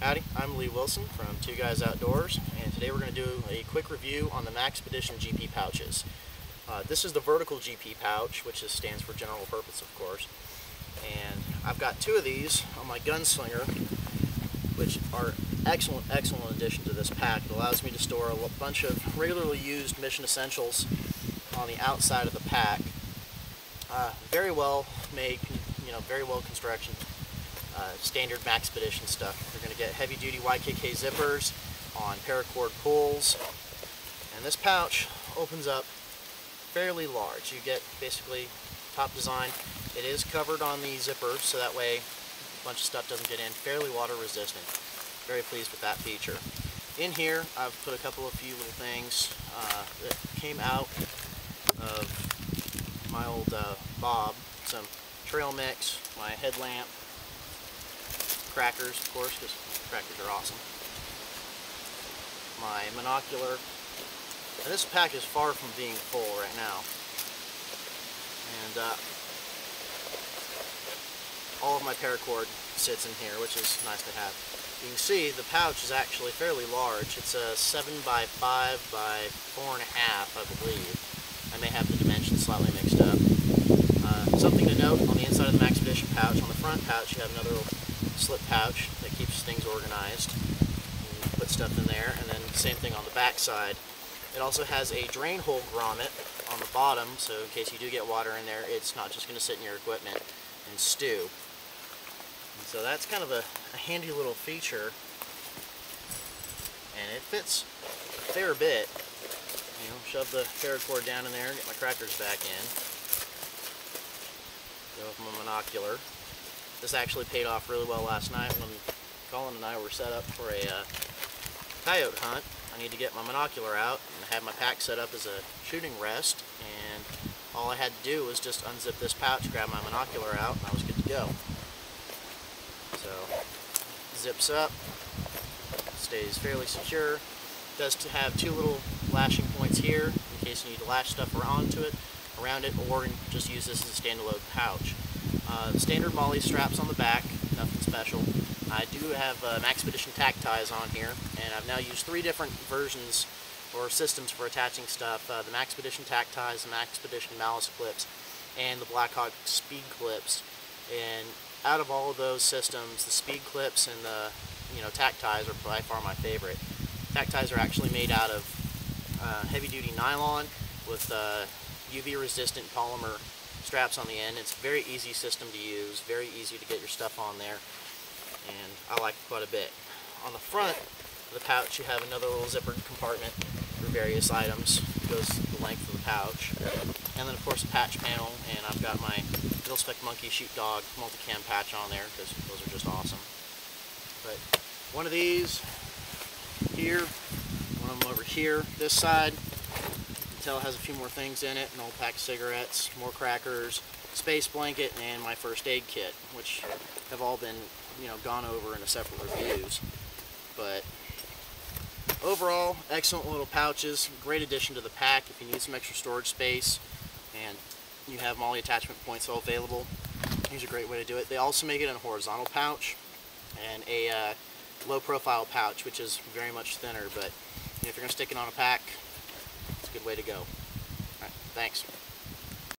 Howdy, I'm Lee Wilson from Two Guys Outdoors, and today we're going to do a quick review on the Maxpedition GP pouches. This is the vertical GP pouch, which stands for general purpose, of course. And I've got two of these on my gunslinger, which are excellent addition to this pack. It allows me to store a bunch of regularly used mission essentials on the outside of the pack. Very well made, very well construction. Standard Maxpedition stuff. You're going to get heavy-duty YKK zippers on paracord pulls, and this pouch opens up fairly large. You get basically top design. It is covered on the zipper, so that way a bunch of stuff doesn't get in. Fairly water resistant. Very pleased with that feature. In here, I've put a few little things that came out of my old Bob. Some trail mix, my headlamp, crackers, of course, because crackers are awesome. My monocular. And this pack is far from being full right now. And all of my paracord sits in here, which is nice to have. You can see the pouch is actually fairly large. It's a 7x5 by 4.5, I believe. I may have the dimensions slightly mixed up. Something to note on the inside of the Maxpedition pouch, on the front pouch you have another little slip pouch that keeps things organized. You put stuff in there, and then same thing on the back side. It also has a drain hole grommet on the bottom, so in case you do get water in there, it's not just going to sit in your equipment and stew. And so that's kind of a handy little feature, and it fits a fair bit. Shove the paracord down in there, get my crackers back in. Go with my monocular. This actually paid off really well last night when Colin and I were set up for a coyote hunt. I need to get my monocular out and have my pack set up as a shooting rest, and all I had to do was just unzip this pouch, grab my monocular out, and I was good to go. So, zips up, stays fairly secure. It does have two little lashing points here in case you need to lash stuff around it, or just use this as a standalone pouch. Standard MOLLE straps on the back, nothing special. I do have Maxpedition tack ties on here, and I've now used three different versions or systems for attaching stuff. The Maxpedition tack ties, the Maxpedition malice clips, and the Blackhawk speed clips. And out of all of those systems, the speed clips and the tack ties are by far my favorite. Tack ties are actually made out of heavy-duty nylon with UV-resistant polymer straps on the end. It's a very easy system to use, very easy to get your stuff on there, and I like it quite a bit. On the front of the pouch you have another little zippered compartment for various items. It goes the length of the pouch. And then of course a patch panel, and I've got my Mil-Spec Monkey Shoot Dog multicam patch on there because those are just awesome. But one of these here, one of them over here, this side. It has a few more things in it: an old pack of cigarettes, more crackers, space blanket, and my first aid kit, which have all been gone over in a separate reviews. But overall, excellent little pouches, great addition to the pack if you need some extra storage space and you have MOLLE attachment points all available. Here's a great way to do it. They also make it in a horizontal pouch and a low profile pouch, which is very much thinner, but if you're going to stick it on a pack, it's a good way to go. Alright, thanks.